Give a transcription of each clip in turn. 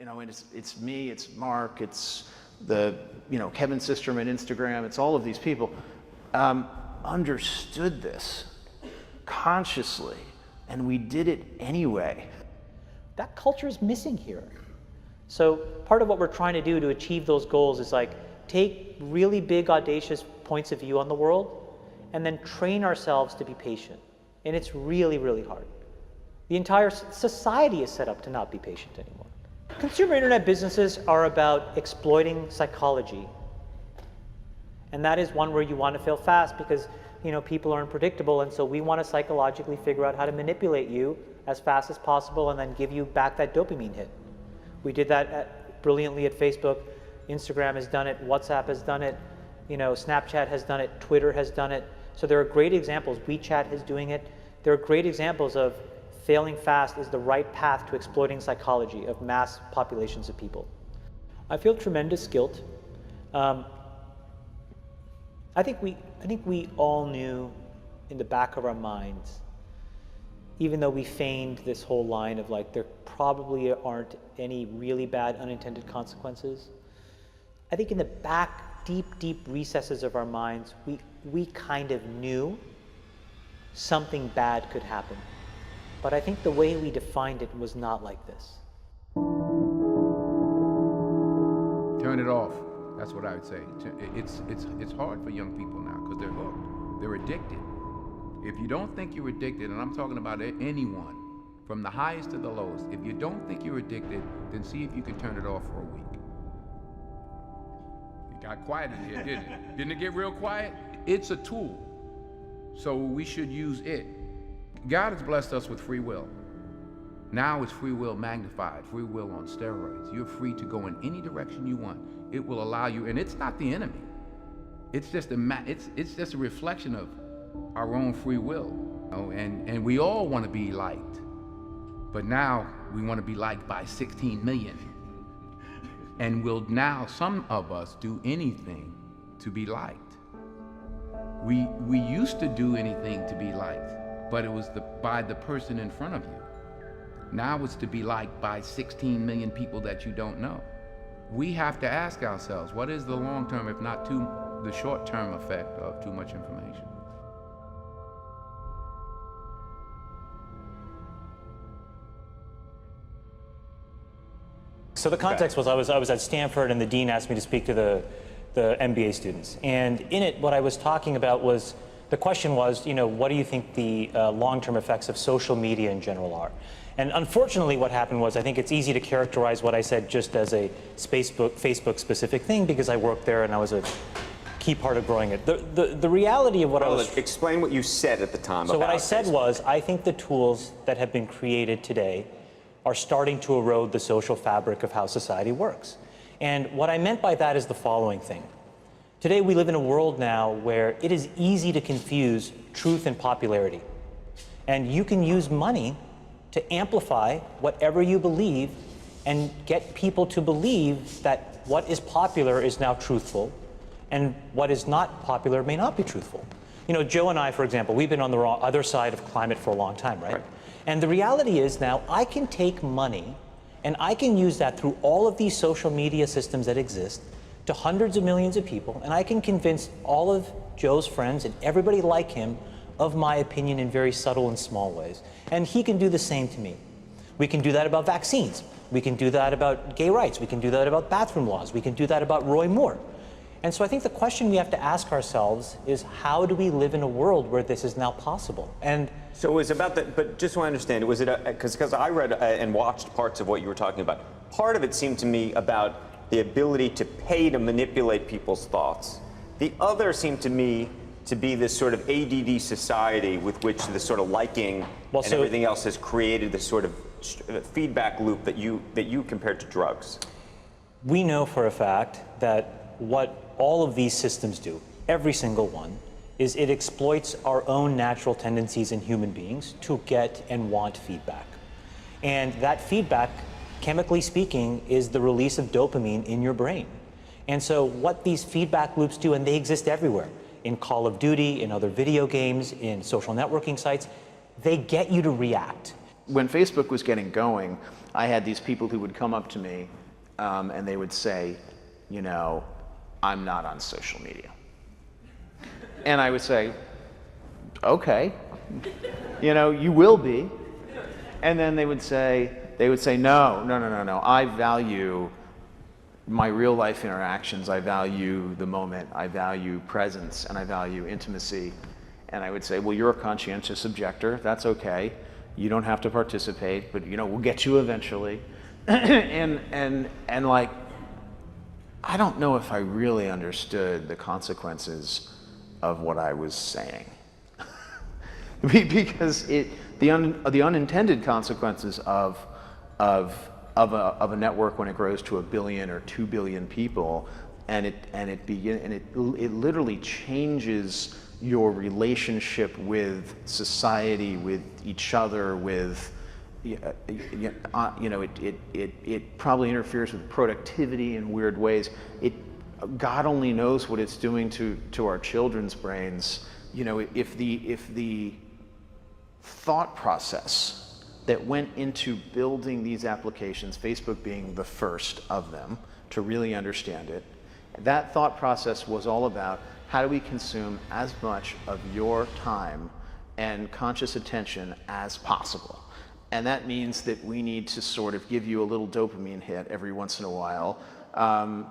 and it's me, it's Mark, it's the, Kevin Systrom at Instagram, it's all of these people, understood this consciously, and we did it anyway. That culture is missing here. So part of what we're trying to do to achieve those goals is like take really big, audacious points of view on the world and then train ourselves to be patient. And it's really, really hard. The entire society is set up to not be patient anymore. Consumer internet businesses are about exploiting psychology. And that is one where you want to fail fast because people are unpredictable, and so we want to psychologically figure out how to manipulate you as fast as possible and then give you back that dopamine hit. We did that brilliantly at Facebook. Instagram has done it, WhatsApp has done it, Snapchat has done it, Twitter has done it. So there are great examples. WeChat is doing it. There are great examples of failing fast is the right path to exploiting psychology of mass populations of people. I feel tremendous guilt. I think we all knew in the back of our minds, even though we feigned this whole line of like there probably aren't any really bad unintended consequences. I think in the back, deep recesses of our minds, we kind of knew something bad could happen. But I think the way we defined it was not like this. Turn it off. That's what I would say. It's hard for young people now because they're hooked. They're addicted. If you don't think you're addicted, and I'm talking about anyone, from the highest to the lowest, if you don't think you're addicted, then see if you can turn it off for a week. It got quiet in here, didn't it? Didn't it get real quiet? It's a tool, so we should use it. God has blessed us with free will. Now it's free will magnified, free will on steroids. You're free to go in any direction you want. It will allow you, and it's not the enemy. It's just a reflection of our own free will. And we all want to be liked. But now we want to be liked by 16 million. And will now, some of us, do anything to be liked. We used to do anything to be liked, but it was by the person in front of you. Now it's to be liked by 16 million people that you don't know. We have to ask ourselves, what is the long-term, if not the short-term effect of too much information? So the context was I was at Stanford and the dean asked me to speak to the MBA students. And in it, what I was talking about was, the question was, what do you think the long-term effects of social media in general are? And unfortunately what happened was, I think it's easy to characterize what I said just as a Facebook specific thing because I worked there and I was a key part of growing it. The reality of what I was... Explain what you said at the time. So what I said was, I think the tools that have been created today are starting to erode the social fabric of how society works. And what I meant by that is the following thing. Today we live in a world now where it is easy to confuse truth and popularity. And you can use money to amplify whatever you believe and get people to believe that what is popular is now truthful and what is not popular may not be truthful. Joe and I, for example, we've been on the other side of climate for a long time, right? And the reality is now I can take money and I can use that through all of these social media systems that exist to hundreds of millions of people, and I can convince all of Joe's friends and everybody like him of my opinion in very subtle and small ways. And he can do the same to me. We can do that about vaccines. We can do that about gay rights. We can do that about bathroom laws. We can do that about Roy Moore. And so I think the question we have to ask ourselves is, how do we live in a world where this is now possible? And so it was about that, but just so I understand, was it, because I read and watched parts of what you were talking about. Part of it seemed to me about the ability to pay to manipulate people's thoughts. The other seemed to me to be this sort of ADD society with which the sort of liking and everything else has created this sort of feedback loop that you compared to drugs. We know for a fact that what all of these systems do, every single one, is it exploits our own natural tendencies in human beings to get and want feedback. And that feedback, chemically speaking, is the release of dopamine in your brain. And so what these feedback loops do, and they exist everywhere, in Call of Duty, in other video games, in social networking sites, they get you to react. When Facebook was getting going, I had these people who would come up to me and they would say, I'm not on social media. And I would say, okay, you will be. And then they would say, no, I value my real life interactions. I value the moment. I value presence, and I value intimacy. And I would say, well, you're a conscientious objector. That's okay. You don't have to participate, but we'll get you eventually. and like, I don't know if I really understood the consequences of what I was saying. Because the unintended consequences of a network when it grows to 1 billion or 2 billion people, and it literally changes your relationship with society, with each other, with it probably interferes with productivity in weird ways. God only knows what it's doing to our children's brains. If the thought process that went into building these applications, Facebook being the first of them to really understand it, that thought process was all about how do we consume as much of your time and conscious attention as possible. And that means that we need to sort of give you a little dopamine hit every once in a while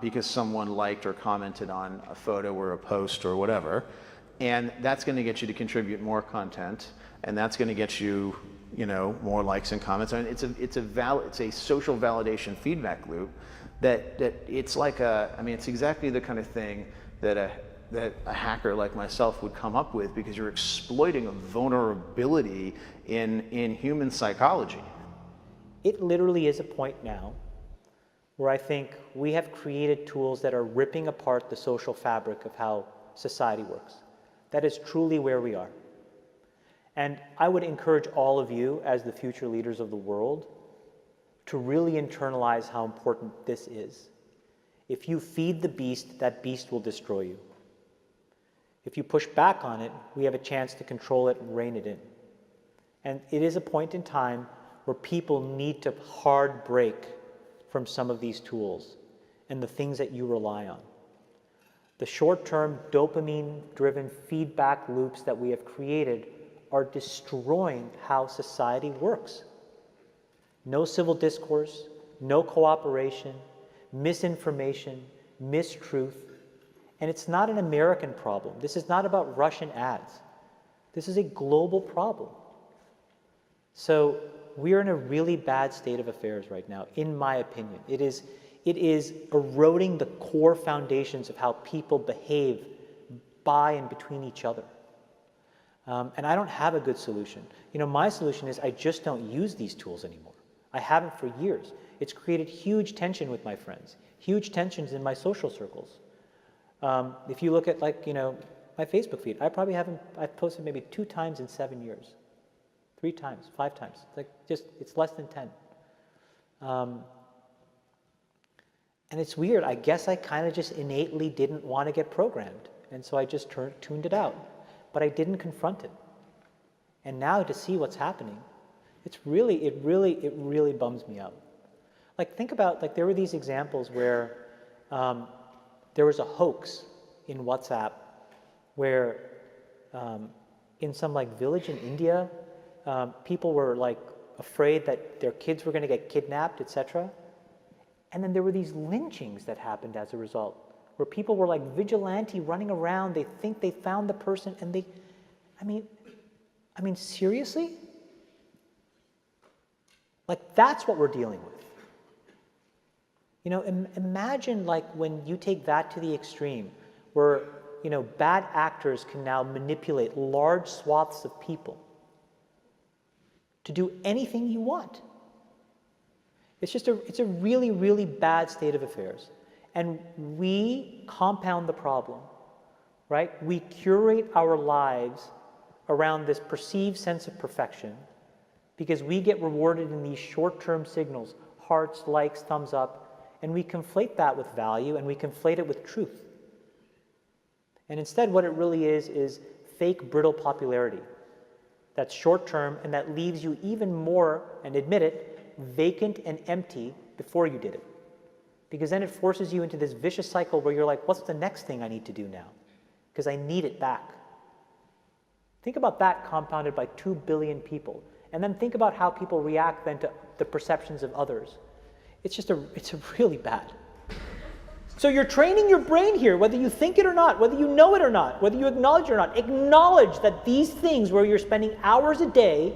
because someone liked or commented on a photo or a post or whatever. And that's going to get you to contribute more content, and that's going to get you, more likes and comments. I mean, it's a social validation feedback loop that it's like it's exactly the kind of thing that a hacker like myself would come up with, because you're exploiting a vulnerability in human psychology. It literally is a point now where I think we have created tools that are ripping apart the social fabric of how society works. That is truly where we are. And I would encourage all of you, as the future leaders of the world, to really internalize how important this is. If you feed the beast, that beast will destroy you. If you push back on it, we have a chance to control it and rein it in. And it is a point in time where people need to hard break from some of these tools and the things that you rely on. The short-term dopamine-driven feedback loops that we have created are destroying how society works. No civil discourse, no cooperation, misinformation, mistruth. And it's not an American problem. This is not about Russian ads. This is a global problem. So we are in a really bad state of affairs right now, in my opinion. It is eroding the core foundations of how people behave by and between each other. And I don't have a good solution. My solution is I just don't use these tools anymore. I haven't for years. It's created huge tension with my friends, huge tensions in my social circles. If you look at my Facebook feed, I've posted maybe 2 times in 7 years, 3 times, 5 times. It's less than 10. And it's weird. I guess I kind of just innately didn't want to get programmed. And so I just tuned it out. But I didn't confront it. And now to see what's happening, it really bums me out. Think about, there were these examples where there was a hoax in WhatsApp where in some village in India, people were afraid that their kids were going to get kidnapped, etc. And then there were these lynchings that happened as a result, where people were vigilante running around. They think they found the person, and seriously? That's what we're dealing with. Imagine when you take that to the extreme, where bad actors can now manipulate large swaths of people to do anything you want. It's a really, really bad state of affairs. And we compound the problem, right? We curate our lives around this perceived sense of perfection because we get rewarded in these short-term signals, hearts, likes, thumbs up, and we conflate that with value and we conflate it with truth. And instead what it really is fake, brittle popularity that's short-term and that leaves you even more, and admit it, vacant and empty before you did it. Because then it forces you into this vicious cycle where you're like, what's the next thing I need to do now? Because I need it back. Think about that compounded by 2 billion people. And then think about how people react then to the perceptions of others. It's really bad. So you're training your brain here, whether you think it or not, whether you know it or not, whether you acknowledge it or not. Acknowledge that these things where you're spending hours a day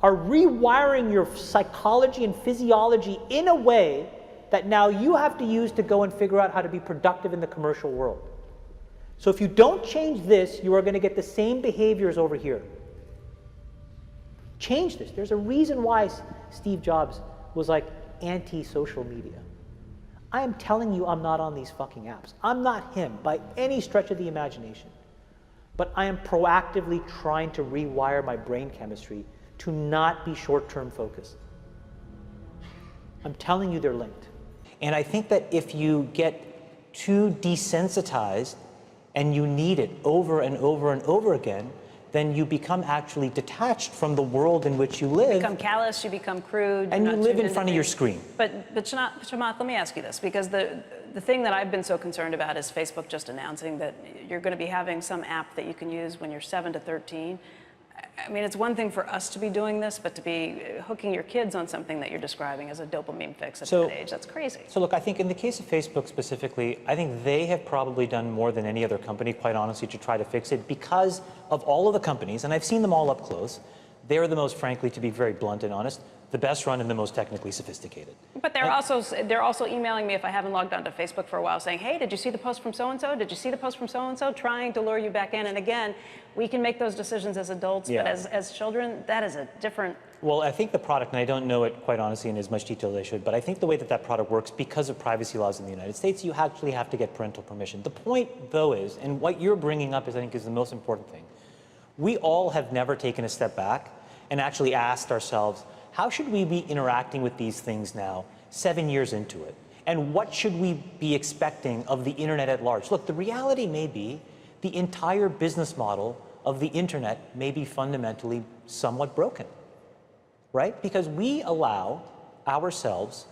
are rewiring your psychology and physiology in a way that now you have to use to go and figure out how to be productive in the commercial world. So if you don't change this, you are going to get the same behaviors over here. Change this. There's a reason why Steve Jobs was like anti-social media. I am telling you I'm not on these fucking apps. I'm not him by any stretch of the imagination. But I am proactively trying to rewire my brain chemistry to not be short-term focused. I'm telling you they're linked. And I think that if you get too desensitized and you need it over and over and over again, then you become actually detached from the world in which you live. You become callous, you become crude. And you live in front of your screen. But Chamath, let me ask you this, because the thing that I've been so concerned about is Facebook just announcing that you're going to be having some app that you can use when you're 7 to 13. I mean, it's one thing for us to be doing this, but to be hooking your kids on something that you're describing as a dopamine fix at that age, that's crazy. So look, I think in the case of Facebook specifically, I think they have probably done more than any other company, quite honestly, to try to fix it because of all of the companies, and I've seen them all up close. They're the most, frankly, to be very blunt and honest, the best run and the most technically sophisticated. But they're also emailing me if I haven't logged onto Facebook for a while saying, hey, did you see the post from so-and-so? Did you see the post from so-and-so? Trying to lure you back in. And again, we can make those decisions as adults, but as children, that is a different... Well, I think the product, and I don't know it quite honestly in as much detail as I should, but I think the way that that product works, because of privacy laws in the United States, you actually have to get parental permission. The point, though, is, and what you're bringing up is, I think, is the most important thing. We all have never taken a step back and actually asked ourselves, how should we be interacting with these things now, 7 years into it? And what should we be expecting of the internet at large? Look, the reality may be the entire business model of the internet may be fundamentally somewhat broken, right? Because we allow ourselves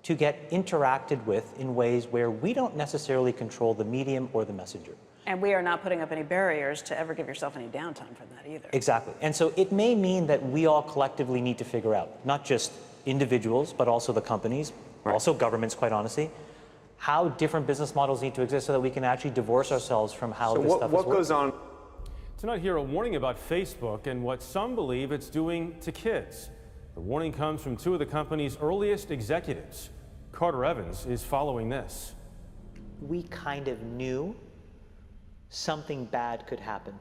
to get interacted with in ways where we don't necessarily control the medium or the messenger. And we are not putting up any barriers to ever give yourself any downtime from that either. Exactly. And so it may mean that we all collectively need to figure out, not just individuals, but also the companies, also governments, quite honestly, how different business models need to exist so that we can actually divorce ourselves from how this stuff is working. So what goes on? Tonight here, a warning about Facebook and what some believe it's doing to kids. The warning comes from two of the company's earliest executives. Carter Evans is following this. We kind of knew something bad could happen.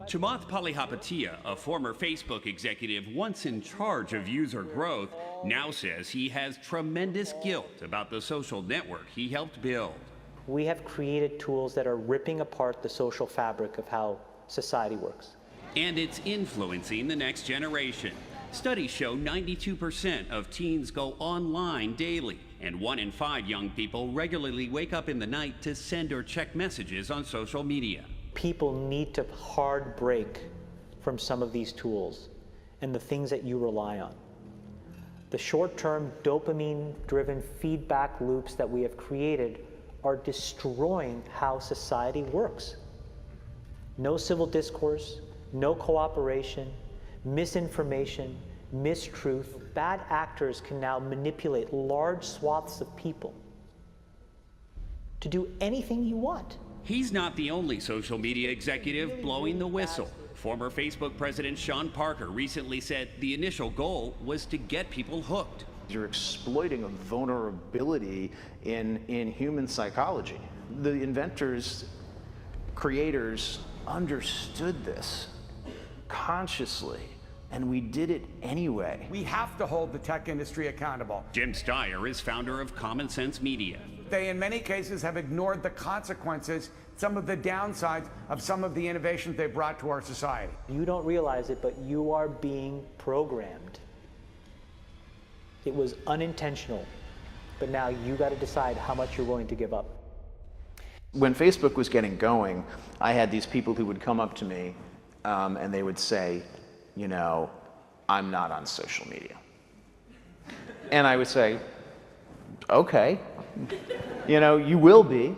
Chamath Palihapitiya, a former Facebook executive once in charge of user growth, now says he has tremendous guilt about the social network he helped build. We have created tools that are ripping apart the social fabric of how society works. And it's influencing the next generation. Studies show 92% of teens go online daily, and 1 in 5 young people regularly wake up in the night to send or check messages on social media. People need to hard break from some of these tools and the things that you rely on. The short-term dopamine-driven feedback loops that we have created are destroying how society works. No civil discourse, no cooperation, misinformation, mistruth. Bad actors can now manipulate large swaths of people to do anything you want. He's not the only social media executive blowing the whistle. Former Facebook president Sean Parker recently said the initial goal was to get people hooked. You're exploiting a vulnerability in human psychology. The inventors, creators understood this consciously, and we did it anyway. We have to hold the tech industry accountable. Jim Steyer is founder of Common Sense Media. They, in many cases, have ignored the consequences, some of the downsides of some of the innovations they brought to our society. You don't realize it, but you are being programmed. It was unintentional, but now you got to decide how much you're willing to give up. When Facebook was getting going, I had these people who would come up to me and they would say, you know, I'm not on social media. And I would say, okay, you know, you will be.